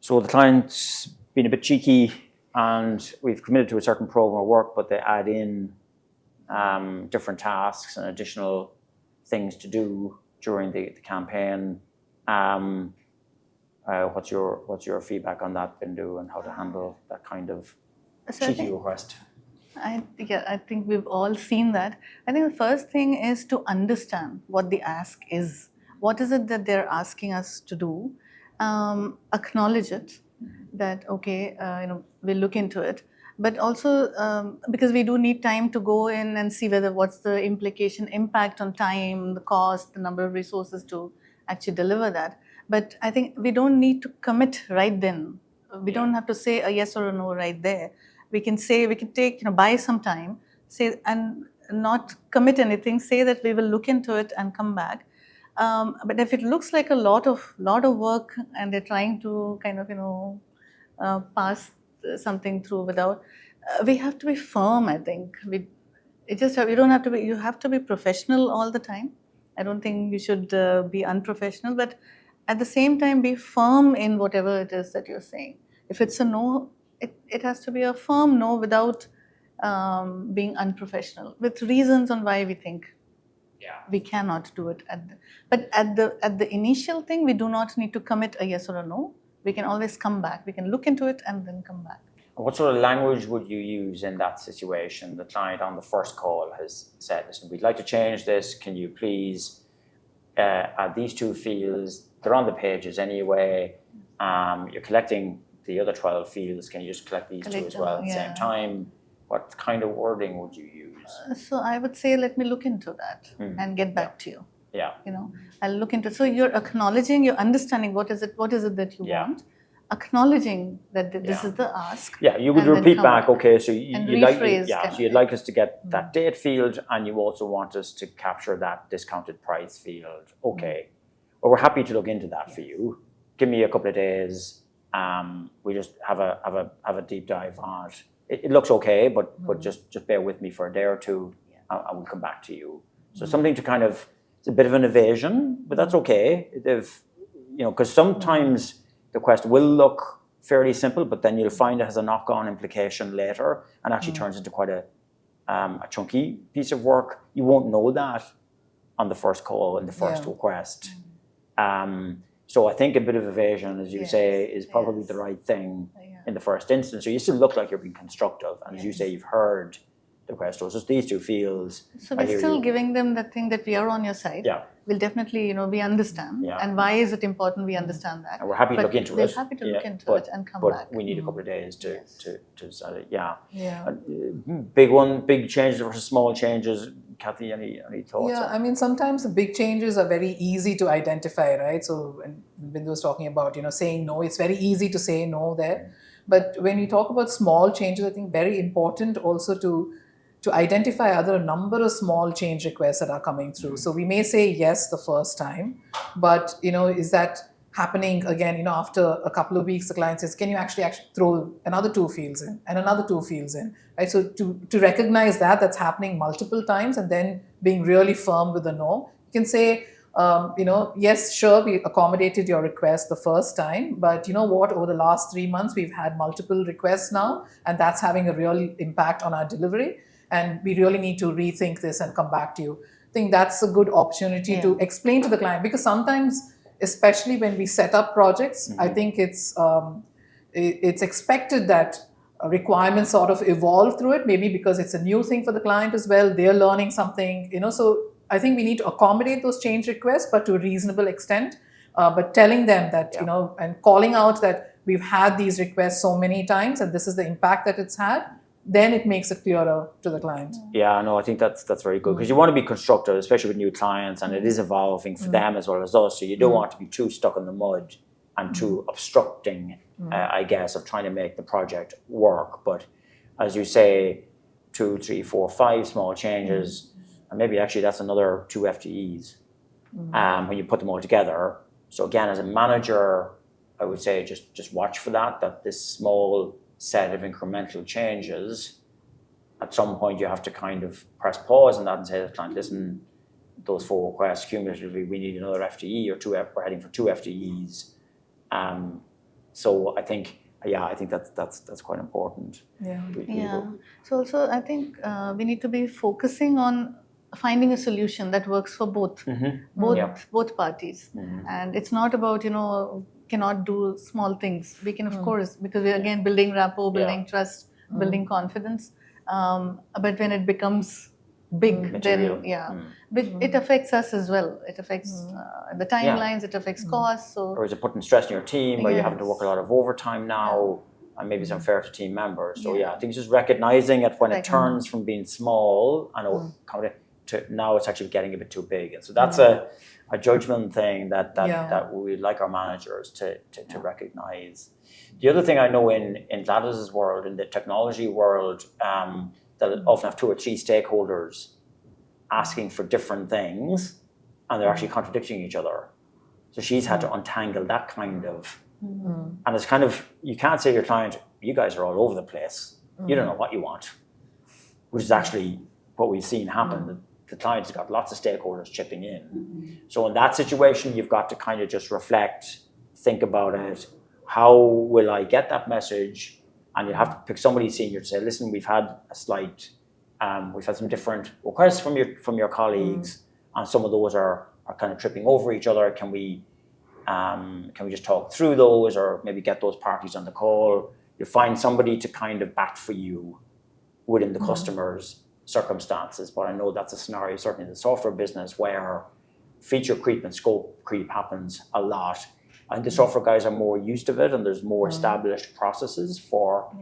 So the client's been a bit cheeky and we've committed to a certain program of work, but they add in different tasks and additional things to do during the campaign. What's your feedback on that, Bindu, and how to handle that kind of cheeky request? I think we've all seen that. I think the first thing is to understand what the ask is. What is it that they're asking us to do? Acknowledge it, that okay, we'll look into it. But also because we do need time to go in and see what's the impact on time, the cost, the number of resources to actually deliver that. But I think we don't need to commit right then. We don't have to say a yes or a no right there. We can take, buy some time, say, and not commit anything, say that we will look into it and come back. But if it looks like a lot of work and they're trying to kind of, pass something through without, we have to be firm, I think. You have to be professional all the time. I don't think you should be unprofessional, but at the same time, be firm in whatever it is that you're saying. If it's a no, it has to be a firm no without being unprofessional, with reasons on why we think we cannot do it. But at the initial thing, we do not need to commit a yes or a no. We can always come back. We can look into it and then come back. What sort of language would you use in that situation? The client on the first call has said, listen, we'd like to change this. Can you please add these two fields? They're on the pages anyway. You're collecting the other 12 fields. Can you just collect these two as well at the same time? What kind of wording would you use? So I would say, let me look into that and get back to you. Yeah. I'll look into it. So you're acknowledging, you're understanding what is it that you want, acknowledging that this is the ask. Yeah, you would repeat back, okay, so you'd like us to get that date field, and you also want us to capture that discounted price field. Okay. Well, we're happy to look into that for you. Give me a couple of days. We just have a deep dive on it. It looks okay, but just bear with me for a day or two, and we'll come back to you. So something to kind of, it's a bit of an evasion, but that's okay. Because sometimes the request will look fairly simple, but then you'll find it has a knock-on implication later and actually turns into quite a chunky piece of work. You won't know that on the first call and the first request. So I think a bit of evasion, as you say, is probably the right thing in the first instance. So you still look like you're being constructive, and as you say, you've heard the request. So it's just these two fields. So we're still giving them the thing that we are on your side. Yeah. We'll definitely, we understand. Yeah. And why is it important we understand that? And we're happy to look into it. We're happy to look into it and come back. But we need a couple of days to decide it. Yeah. Big changes versus small changes. Kathy, any thoughts? Yeah, I mean, sometimes the big changes are very easy to identify, right? So when Bindu was talking about, saying no, it's very easy to say no there. But when you talk about small changes, I think very important also to identify a number of small change requests that are coming through. So we may say yes the first time, but is that happening again? After a couple of weeks, the client says, can you actually throw another 2 fields in and another 2 fields in, right? So to recognize that's happening multiple times, and then being really firm with a no, you can say, yes, sure, we accommodated your request the first time, but you know what, over the last 3 months, we've had multiple requests now, and that's having a real impact on our delivery. And we really need to rethink this and come back to you. I think that's a good opportunity to explain to the client, because sometimes, especially when we set up projects, I think it's expected that requirements sort of evolve through it, maybe because it's a new thing for the client as well. They're learning something, so I think we need to accommodate those change requests, but to a reasonable extent, but telling them that, and calling out that we've had these requests so many times and this is the impact that it's had, then it makes it clearer to the client. Yeah, no, I think that's very good, because you want to be constructive, especially with new clients, and it is evolving for them as well as us. So you don't want to be too stuck in the mud and too obstructing, I guess, of trying to make the project work. But as you say, 2, 3, 4, 5 small changes, and maybe actually that's another 2 FTEs when you put them all together. So again, as a manager, I would say just watch for that this small set of incremental changes, at some point you have to kind of press pause on that and say to the client, listen, those 4 requests cumulatively, we need another FTE or 2, we're heading for 2 FTEs. So I think that's quite important. Yeah. Yeah. So also, I think we need to be focusing on finding a solution that works for both both parties. And it's not about, cannot do small things. We can, of course, because we're again building rapport, building trust, building confidence. But when it becomes big, Material. then but it affects us as well. It affects the timelines. It affects costs. So Or is it putting stress on your team? Or you're having to work a Yes. lot of overtime now? And maybe it's unfair to team members. So I think just recognizing it when it turns from being small and to now it's actually getting a bit too big. And so that's a judgment thing that we like our managers to recognize. The other thing I know in Gladys's world, in the technology world, that often have 2 or 3 stakeholders asking for different things, and they're actually contradicting each other. So she's had to untangle that kind of, and it's kind of, you can't say to your client, you guys are all over the place. You don't know what you want, which is actually what we've seen happen. The client's got lots of stakeholders chipping in. So in that situation, you've got to kind of just reflect, think about it. How will I get that message? And you have to pick somebody senior to say, listen, we've had some different requests from your colleagues, and some of those are kind of tripping over each other. Can we just talk through those, or maybe get those parties on the call? You find somebody to kind of bat for you within the customer's circumstances. But I know that's a scenario, certainly in the software business, where feature creep and scope creep happens a lot. And the software guys are more used to it, and there's more established processes for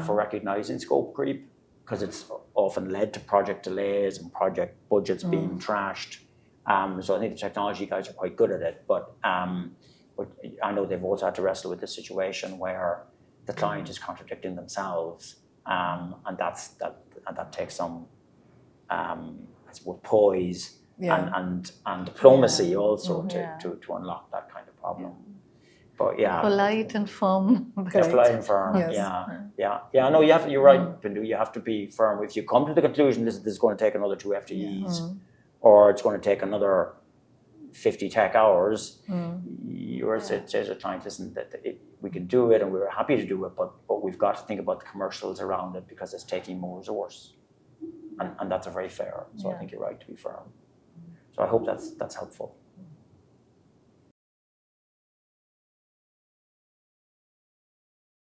recognizing scope creep, because it's often led to project delays and project budgets being trashed. So I think the technology guys are quite good at it, but I know they've also had to wrestle with this situation where the client is contradicting themselves, and that takes some, I suppose, poise and diplomacy also to unlock that kind of problem. But polite and firm. Polite and firm. Yes. I know you're right, Bindu. You have to be firm. If you come to the conclusion this is going to take another 2 FTEs, or it's going to take another 50 tech hours, you say to the client, listen, we can do it and we're happy to do it, but we've got to think about the commercials around it, because it's taking more resource. And that's a very fair. So I think you're right to be firm. So I hope that's helpful.